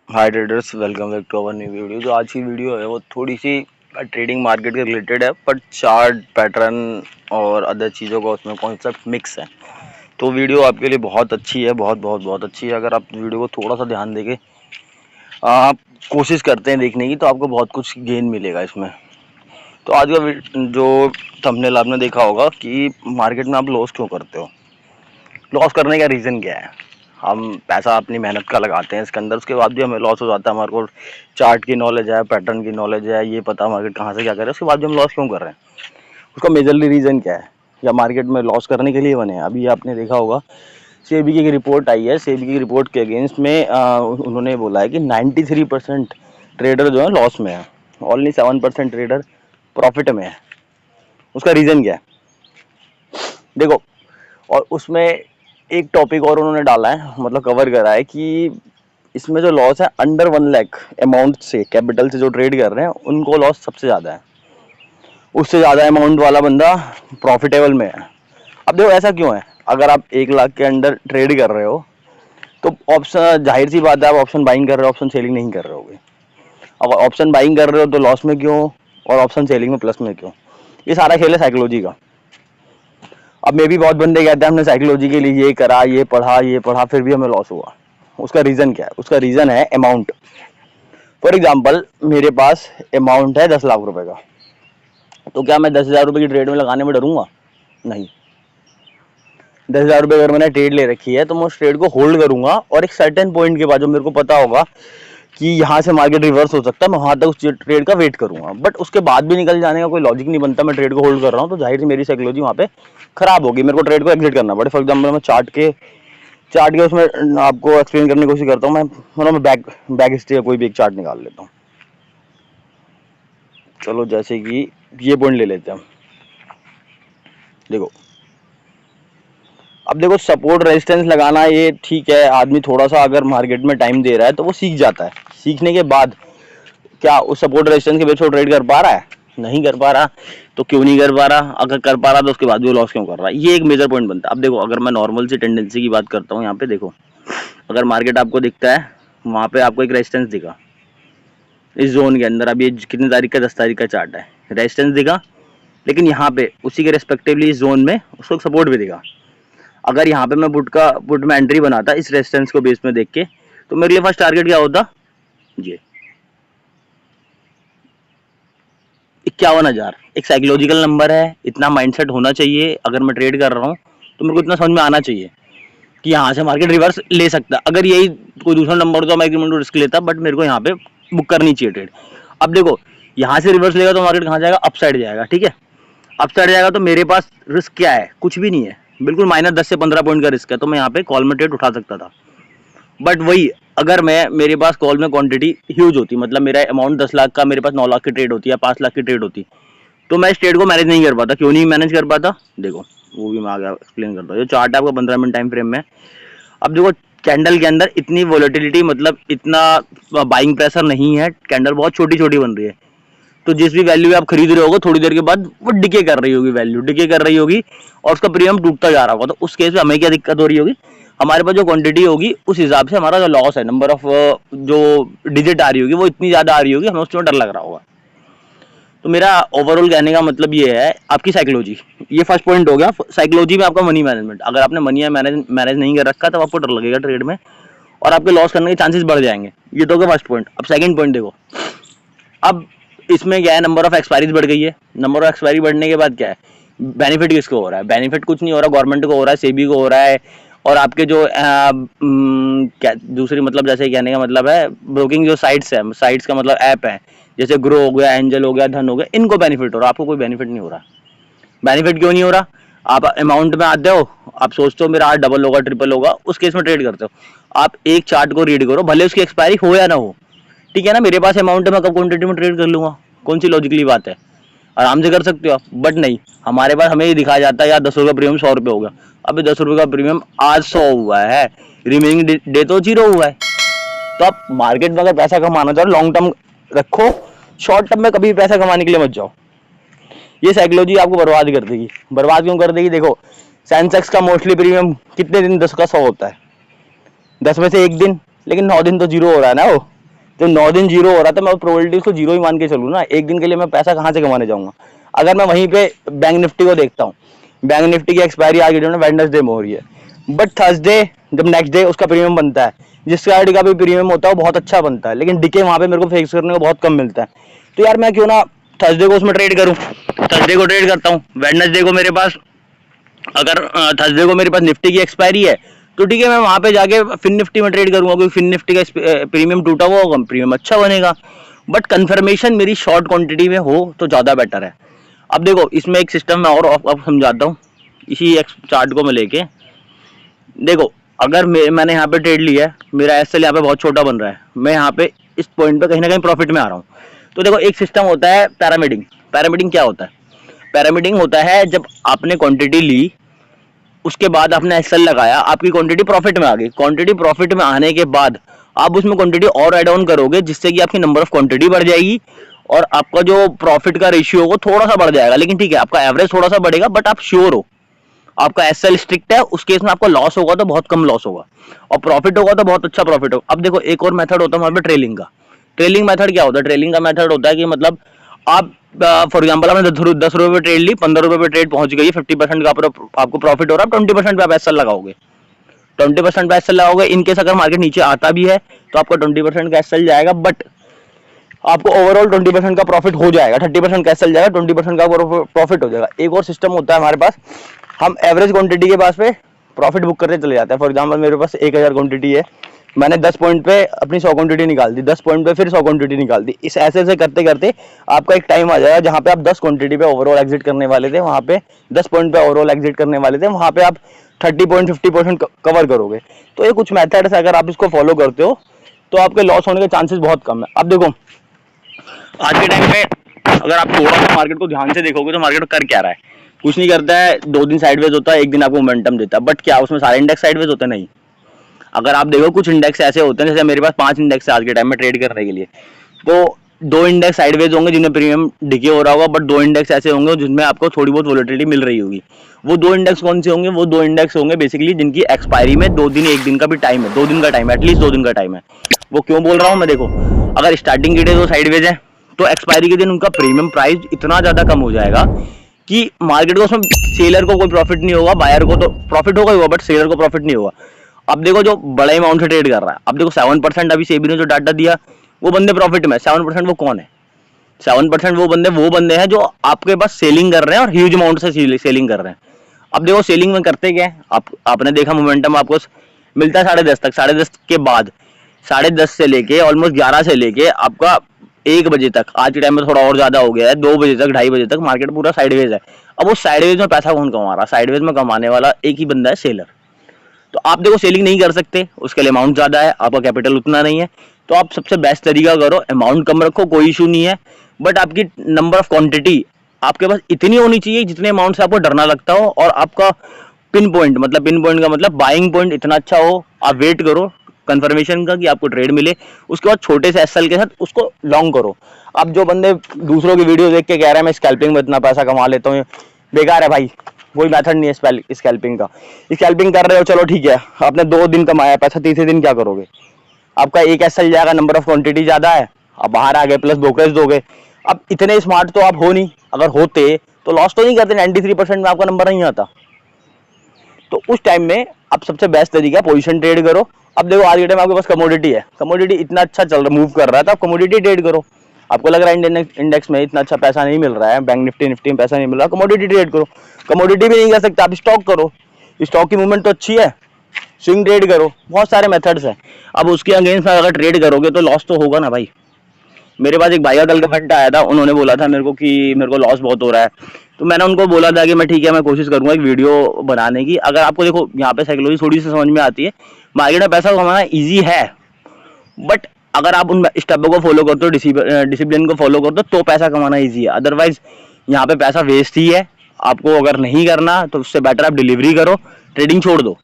Hi traders, welcome back to our new video. जो आज की वीडियो है वो थोड़ी सी ट्रेडिंग मार्केट के रिलेटेड है, बट चार्ट पैटर्न और अदर चीज़ों का उसमें कॉन्सेप्ट मिक्स है। तो वीडियो आपके लिए बहुत अच्छी है, बहुत बहुत बहुत अच्छी है। अगर आप वीडियो को थोड़ा सा ध्यान देके आप कोशिश करते हैं देखने की, तो आपको बहुत कुछ गेन मिलेगा इसमें। तो आज का जो थंबनेल आपने देखा होगा कि मार्केट में आप लॉस क्यों करते हो, लॉस करने का रीज़न क्या है। हम पैसा अपनी मेहनत का लगाते हैं इसके अंदर, उसके बाद भी हमें लॉस हो जाता है। हमारे को चार्ट की नॉलेज है, पैटर्न की नॉलेज है, ये पता मार्केट कहाँ से क्या कर रहा है, उसके बाद भी हम लॉस क्यों कर रहे हैं, उसका मेजरली रीज़न क्या है। या मार्केट में लॉस करने के लिए बने हैं। अभी आपने देखा होगा सेबी की रिपोर्ट आई है। सेबी की रिपोर्ट के अगेंस्ट में उन्होंने बोला है कि 93% ट्रेडर जो है लॉस में है, ओनली 7% ट्रेडर प्रॉफिट में है। उसका रीज़न क्या है देखो। और उसमें एक टॉपिक और उन्होंने डाला है, मतलब कवर करा है कि इसमें जो लॉस है अंडर 1 लाख अमाउंट से, कैपिटल से जो ट्रेड कर रहे हैं उनको लॉस सबसे ज़्यादा है। उससे ज़्यादा अमाउंट वाला बंदा प्रॉफिटेबल में है। अब देखो ऐसा क्यों है, अगर आप 1 लाख के अंडर ट्रेड कर रहे हो तो ऑप्शन, जाहिर सी बात है, आप ऑप्शन बाइंग कर रहे हो, ऑप्शन सेलिंग नहीं कर रहे होगे। अब ऑप्शन बाइंग कर रहे हो तो लॉस में क्यों, और ऑप्शन सेलिंग में प्लस में क्यों। ये सारा खेल है साइकोलॉजी का। अब मे भी बहुत बंदे कहते हैं हमने साइकोलॉजी के लिए ये करा, ये पढ़ा, फिर भी हमें लॉस हुआ। उसका रीज़न क्या है, उसका रीज़न है अमाउंट। फॉर एग्जाम्पल, मेरे पास अमाउंट है 10 लाख रुपए का, तो क्या मैं 10,000 रुपये की ट्रेड में लगाने में डरूंगा? नहीं। 10,000 रुपये अगर मैंने ट्रेड ले रखी है तो मैं उस ट्रेड को होल्ड करूंगा, और एक सर्टेन पॉइंट के बाद जो मेरे को पता होगा कि यहाँ से मार्केट रिवर्स हो सकता है, मैं वहां तक उस ट्रेड का वेट करूंगा। बट उसके बाद भी निकल जाने का कोई लॉजिक नहीं बनता। मैं ट्रेड को होल्ड कर रहा हूँ तो जाहिर सी मेरी साइकोलॉजी वहाँ पे खराब होगी, मेरे को ट्रेड को एग्जिट करना पड़े। फॉर एग्जाम्पल, मैं चार्ट के उसमें आपको एक्सप्लेन करने की कोशिश करता हूँ। मैं बैक हिस्ट्री का कोई भी एक चार्ट निकाल लेता हूँ। चलो, जैसे कि ये पॉइंट ले लेते हैं। देखो, अब देखो, सपोर्ट रेजिस्टेंस लगाना ये ठीक है, आदमी थोड़ा सा अगर मार्केट में टाइम दे रहा है तो वो सीख जाता है। सीखने के बाद क्या उस सपोर्ट रेजिस्टेंस के बेस पर ट्रेड कर पा रहा है? नहीं कर पा रहा। तो क्यों नहीं कर पा रहा? अगर कर पा रहा तो उसके बाद भी लॉस क्यों कर रहा है? ये एक मेजर पॉइंट बनता है। अब देखो, अगर मैं नॉर्मल सी टेंडेंसी की बात करता हूँ, यहाँ पे देखो, अगर मार्केट आपको दिखता है, वहाँ पे आपको एक रेजिस्टेंस दिखा इस जोन के अंदर। अब ये कितनी तारीख का, 10 तारीख का चार्ट है, रेजिस्टेंस दिखा, लेकिन यहाँ पे उसी के रेस्पेक्टिवली इस जोन में उसको सपोर्ट भी दिखा। अगर यहाँ पे मैं पुट में एंट्री बनाता इस रेजिस्टेंस को बेस में देख के, तो मेरे लिए फर्स्ट टारगेट क्या होता? ये 51,000 एक साइकोलॉजिकल नंबर है। इतना माइंडसेट होना चाहिए। अगर मैं ट्रेड कर रहा हूँ तो मेरे को इतना समझ में आना चाहिए कि यहाँ से मार्केट रिवर्स ले सकता। अगर यही कोई दूसरा नंबर होता मैं एग्रीमेंट रिस्क लेता, बट मेरे को यहाँ पे बुक करनी चाहिए ट्रेड। अब देखो, यहाँ से रिवर्स लेगा तो मार्केट कहाँ जाएगा? अपसाइड जाएगा। ठीक है, अपसाइड जाएगा तो मेरे पास रिस्क क्या है? कुछ भी नहीं है, बिल्कुल -10 से 15 पॉइंट का रिस्क है। तो मैं यहाँ पे कॉल में ट्रेड उठा सकता था। बट वही, अगर मेरे पास कॉल में क्वांटिटी ह्यूज होती, मतलब मेरा अमाउंट 10 लाख का, मेरे पास 9 लाख की ट्रेड होती है, 5 लाख की ट्रेड होती, तो मैं इस ट्रेड को मैनेज नहीं कर पाता। क्यों नहीं मैनेज कर पाता? देखो, वो भी मैं आगे एक्सप्लेन करता हूँ। जो चार्ट है आपका 15 मिनट टाइम फ्रेम में। अब देखो, कैंडल के अंदर इतनी वोलेटिलिटी, मतलब इतना बाइंग प्रेशर नहीं है। कैंडल बहुत छोटी छोटी बन रही है, तो जिस भी वैल्यू आप खरीद रहे होगे, थोड़ी देर के बाद वो डिके कर रही होगी, वैल्यू डिके कर रही होगी, और उसका प्रीमियम टूटता जा रहा होगा। तो उस केस में हमें क्या दिक्कत हो रही होगी? हमारे पास जो क्वांटिटी होगी उस हिसाब से हमारा जो लॉस है, नंबर ऑफ जो डिजिट आ रही होगी वो इतनी ज्यादा आ रही होगी, हमें उसमें डर लग रहा होगा। तो मेरा ओवरऑल कहने का मतलब ये है, आपकी साइकोलॉजी, ये फर्स्ट पॉइंट हो गया। साइकोलॉजी में आपका मनी मैनेजमेंट, अगर आपने मनी मैनेज नहीं कर रखा तो आपको डर लगेगा ट्रेड में, और आपके लॉस करने के चांसेस बढ़ जाएंगे। ये तो हो गया फर्स्ट पॉइंट। अब सेकंड पॉइंट देखो, अब इसमें क्या है, नंबर ऑफ एक्सपायरीज बढ़ गई है। नंबर ऑफ एक्सपायरी बढ़ने के बाद क्या है, बेनिफिट किसको हो रहा है? बेनिफिट कुछ नहीं हो रहा, गवर्नमेंट को हो रहा है, सेबी को हो रहा है, और आपके जो क्या दूसरी, मतलब जैसे कहने का मतलब है, ब्रोकिंग जो साइट्स है, साइट्स का मतलब ऐप है, जैसे ग्रो हो गया, एंजल हो गया, धन हो गया, इनको बेनिफिट हो रहा है। आपको कोई बेनिफिट नहीं हो रहा। बेनिफिट क्यों नहीं हो रहा? आप अमाउंट में आते हो, आप सोचते हो मेरा आज डबल होगा, ट्रिपल होगा, उस केस में ट्रेड करते हो। आप एक चार्ट को रीड करो, भले उसकी एक्सपायरी हो या ना हो, ठीक है ना। मेरे पास अमाउंट है, मैं कब क्वांटिटी में ट्रेड कर लूंगा? कौन सी लॉजिकली बात है? आराम से कर सकते हो आप, बट नहीं। हमारे पास हमें ये दिखाया जाता है यार 10 रुपये प्रीमियम 100 रुपये हो गया। अब 10 रुपये का प्रीमियम आज 100 हुआ है, रिमेनिंग डे तो 0 हुआ है। तो आप मार्केट में अगर पैसा कमाना चाहो, लॉन्ग टर्म रखो, शॉर्ट टर्म में कभी पैसा कमाने के लिए मत जाओ। ये साइकोलॉजी आपको बर्बाद कर देगी। बर्बाद क्यों कर देगी? देखो, सेंसेक्स का मोस्टली प्रीमियम कितने दिन 10 का 100 होता है, 10 में से एक दिन, लेकिन 9 दिन तो 0 हो रहा है ना वो। तो 9 दिन जीरो हो रहा था, मैं प्रोबेबिलिटी उसको जीरो ही मान के चलूँ ना, एक दिन के लिए मैं पैसा कहाँ से कमाने जाऊंगा। अगर मैं वहीं पे बैंक निफ्टी को देखता हूँ, बैंक निफ्टी की एक्सपायरी आज के वेडनेसडे में हो रही है, बट थर्सडे जब नेक्स्ट डे उसका प्रीमियम बनता है, जिस गाड़ी का भी प्रीमियम होता है वो बहुत अच्छा बनता है, लेकिन डिके वहाँ पे मेरे को फिक्स करने को बहुत कम मिलता है। तो यार मैं क्यों ना थर्सडे को उसमें ट्रेड करूँ, थर्सडे को ट्रेड करता हूँ। वेडनेसडे को मेरे पास, अगर थर्सडे को मेरे पास निफ्टी की एक्सपायरी है तो ठीक है, मैं वहां पे जाके फिन निफ्टी में ट्रेड करूंगा, क्योंकि फिन निफ्टी का प्रीमियम टूटा हुआ होगा, प्रीमियम अच्छा बनेगा। बट कंफर्मेशन मेरी शॉर्ट क्वांटिटी में हो तो ज़्यादा बेटर है। अब देखो इसमें एक सिस्टम मैं और अब समझाता हूँ, इसी चार्ट को मैं लेके देखो। अगर मैंने यहाँ पे ट्रेड लिया है, मेरा एसएल यहाँ पे बहुत छोटा बन रहा है, मैं यहाँ पे इस पॉइंट पे कहीं ना कहीं प्रॉफिट में आ रहा हूँ। तो देखो एक सिस्टम होता है पैरामीडिंग। पैरामीडिंग क्या होता है? पैरामीडिंग होता है जब आपने क्वांटिटी ली, उसके बाद आपने एसएल लगाया, आपकी क्वांटिटी प्रॉफिट में आ गई। क्वांटिटी प्रॉफिट में आने के बाद आप उसमें क्वांटिटी और ऐड ऑन करोगे, जिससे कि आपकी नंबर ऑफ क्वांटिटी बढ़ जाएगी और आपका जो प्रॉफिट का रेशियो होगा थोड़ा सा बढ़ जाएगा। लेकिन ठीक है, आपका एवरेज थोड़ा सा बढ़ेगा, बट आप श्योर हो आपका एसएल स्ट्रिक्ट है, उस केस में आपको लॉस होगा तो बहुत कम लॉस होगा और प्रॉफिट होगा तो बहुत अच्छा प्रॉफिट होगा। अब देखो एक और मेथड होता है हमारे पे ट्रेलिंग का। ट्रेलिंग मेथड क्या होता है? ट्रेलिंग का मेथड होता है कि मतलब आप फॉर एग्जाम्पल आपने 10 रुपए पे ट्रेड ली, 15 रुपए पे ट्रेड पहुंच गई, 50% का आपको प्रॉफिट हो रहा है, 20% पे आप एसएल लगाओगे, 20% पे एसएल लगाओगे। इनकेस अगर मार्केट नीचे आता भी है तो आपका 20% का एसएल जाएगा, बट आपको ओवरऑल 20% का प्रॉफिट हो जाएगा। 30% का एसएल जाएगा, 20% का प्रॉफिट हो जाएगा। एक और सिस्टम होता है हमारे पास, हम एवरेज क्वांटिटी के पास पे प्रॉफिट बुक करते चले जाते हैं। फॉर एग्जाम्पल मेरे पास 1000 क्वांटिटी है, मैंने 10 पॉइंट पे अपनी 100 क्वांटिटी निकाल दी, 10 पॉइंट पे फिर 100 क्वांटिटी निकाल दी। इस ऐसे से करते करते आपका एक टाइम आ जाएगा जहां पे आप 10 क्वांटिटी पे ओवरऑल एग्जिट करने वाले थे, वहां पे 10 पॉइंट पे ओवरऑल एग्जिट करने वाले थे, वहां पे आप 30.50% कवर करोगे। तो ये कुछ मेथड्स है, अगर आप इसको फॉलो करते हो तो आपके लॉस होने के चांसेस बहुत कम है। अब देखो आज के टाइम में अगर आप थोड़ा सा मार्केट को ध्यान से देखोगे तो मार्केट कर क्या रहा है? कुछ नहीं करता है, 2 दिन साइडवेज होता है, एक दिन आपको मोमेंटम देता है, बट क्या उसमें सारे इंडेक्स साइडवेज होते हैं? नहीं। अगर आप देखो कुछ इंडेक्स ऐसे होते हैं, जैसे मेरे पास 5 इंडेक्स है आज के टाइम में ट्रेड करने के लिए, तो 2 इंडेक्स साइडवेज होंगे जिनमें प्रीमियम डिके हो रहा होगा, बट 2 इंडेक्स ऐसे होंगे जिनमें आपको थोड़ी बहुत वोलेटिलिटी मिल रही होगी। वो 2 इंडेक्स कौन से होंगे? वो 2 इंडेक्स होंगे बेसिकली जिनकी एक्सपायरी में 2 दिन 1 दिन का भी टाइम है, 2 दिन का टाइम है, एटलीस्ट 2 दिन का टाइम है। वो क्यों बोल रहा हूँ मैं? देखो अगर स्टार्टिंग के डे वो साइडवेज है तो एक्सपायरी के दिन उनका प्रीमियम प्राइस इतना ज्यादा कम हो जाएगा कि मार्केट को उसमें सेलर को कोई प्रॉफिट नहीं होगा, बायर को तो प्रॉफिट होगा बट सेलर को प्रॉफिट नहीं होगा। अब देखो जो बड़े अमाउंट से ट्रेड कर रहा है, अब देखो 7% अभी सेबी ने जो डाटा दिया वो बंदे प्रॉफिट में। 7% वो कौन है? 7% वो बंदे हैं जो आपके पास सेलिंग कर रहे हैं और ह्यूज अमाउंट से सेलिंग कर रहे हैं। अब देखो सेलिंग में करते क्या है, आपने देखा मोमेंटम आपको मिलता है 10:30 तक, 10:30 के बाद 10:30 से लेके ऑलमोस्ट 11 से लेके आपका 1 बजे तक, आज के टाइम में थोड़ा और ज्यादा हो गया है, 2 बजे तक, 2:30 बजे तक मार्केट पूरा साइडवेज है। अब वो साइडवेज में पैसा कौन कमा रहा है? साइडवेज में कमाने वाला एक ही बंदा है, सेलर। तो आप देखो सेलिंग नहीं कर सकते, उसके लिए अमाउंट ज्यादा है, आपका कैपिटल उतना नहीं है, तो आप सबसे बेस्ट तरीका करो, अमाउंट कम रखो, कोई इशू नहीं है, बट आपकी नंबर ऑफ क्वांटिटी आपके पास इतनी होनी चाहिए जितने अमाउंट से आपको डरना लगता हो, और आपका पिन पॉइंट का मतलब बाइंग पॉइंट इतना अच्छा हो। आप वेट करो कंफर्मेशन का कि आपको ट्रेड मिले, उसके बाद छोटे से एसएल के साथ उसको लॉन्ग करो। अब जो बंदे दूसरों की वीडियो देख के कह रहे हैं मैं स्कैल्पिंग में इतना पैसा कमा लेता हूँ, बेकार है भाई, कोई मेथड नहीं है स्कैल्पिंग का। स्कैल्पिंग कर रहे हो चलो ठीक है, आपने 2 दिन कमाया पैसा, तीसरे दिन क्या करोगे? आपका एक एसएल जाएगा, नंबर ऑफ क्वांटिटी ज्यादा है, आप बाहर आ गए, प्लस ब्रोकरेज दोगे। अब इतने स्मार्ट तो आप हो नहीं, अगर होते तो लॉस तो नहीं करते, 93% में आपका नंबर नहीं आता। तो उस टाइम में आप सबसे बेस्ट तरीका पोजीशन ट्रेड करो। अब देखो आज के टाइम आपके पास कमोडिटी है, कमोडिटी इतना अच्छा चल रहा, मूव कर रहा है, तो आप कमोडिटी ट्रेड करो। आपको लग रहा है इंडेक्स में इतना अच्छा पैसा नहीं मिल रहा है, बैंक निफ्टी में पैसा नहीं मिल रहा, कमोडिटी ट्रेड करो। कमोडिटी भी नहीं कर सकते आप, स्टॉक करो, स्टॉक की मूवमेंट तो अच्छी है, स्विंग ट्रेड करो, बहुत सारे मेथड्स हैं। अब उसके अगेंस्ट अगर ट्रेड करोगे तो लॉस तो होगा ना भाई। मेरे पास एक भाई का कल का फंड आया था, उन्होंने बोला था मेरे को कि मेरे को लॉस बहुत हो रहा है, तो मैंने उनको बोला था कि मैं ठीक है, मैं कोशिश करूंगा एक वीडियो बनाने की। अगर आपको देखो यहाँ पे साइकोलॉजी थोड़ी सी समझ में आती है, मार्केट में पैसा कमाना ईजी है, बट अगर आप उन स्टेपों को फॉलो करते हो, डिसिप्लिन को फॉलो करते हो, तो पैसा कमाना ईजी है। अदरवाइज यहाँ पे पैसा वेस्ट ही है। आपको अगर नहीं करना तो उससे बेटर आप डिलीवरी करो, ट्रेडिंग छोड़ दो।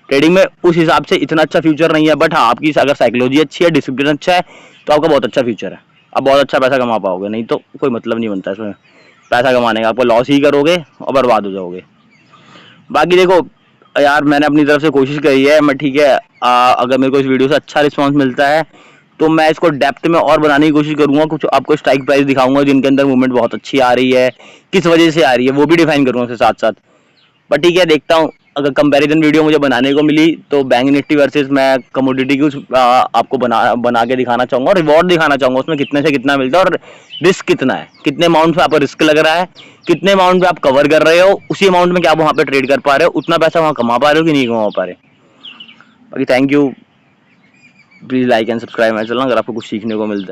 ट्रेडिंग में उस हिसाब से इतना अच्छा फ्यूचर नहीं है, बट हाँ आपकी अगर साइकोलॉजी अच्छी है, डिसिप्लिन अच्छा है, तो आपका बहुत अच्छा फ्यूचर है, आप बहुत अच्छा पैसा कमा पाओगे। नहीं तो कोई मतलब नहीं बनता इसमें पैसा कमाने का, आपको लॉस ही करोगे और बर्बाद हो जाओगे। बाकी देखो यार, मैंने अपनी तरफ से कोशिश करी है, मैं ठीक है, अगर मेरे को इस वीडियो से अच्छा रिस्पांस मिलता है तो मैं इसको डेप्थ में और बनाने की कोशिश करूंगा, कुछ आपको स्ट्राइक प्राइस दिखाऊंगा जिनके अंदर मूवमेंट बहुत अच्छी आ रही है, किस वजह से आ रही है वो भी डिफाइन करूंगा उसके साथ साथ। पर ठीक है, देखता हूँ। अगर कंपैरिजन वीडियो मुझे बनाने को मिली तो बैंक निफ्टी वर्सेस मैं कमोडिटी की आपको बना के दिखाना चाहूंगा, और रिवॉर्ड दिखाना चाहूंगा उसमें कितने से कितना मिलता है और रिस्क कितना है, कितने अमाउंट पे आपको रिस्क लग रहा है, कितने अमाउंट पे आप कवर कर रहे हो, उसी अमाउंट में क्या आप वहां पे ट्रेड कर पा रहे हो, उतना पैसा वहां कमा पा रहे हो कि नहीं कमा पा रहे। बाकी thank you, please like and subscribe my channel अगर आपको कुछ सीखने को मिलता है।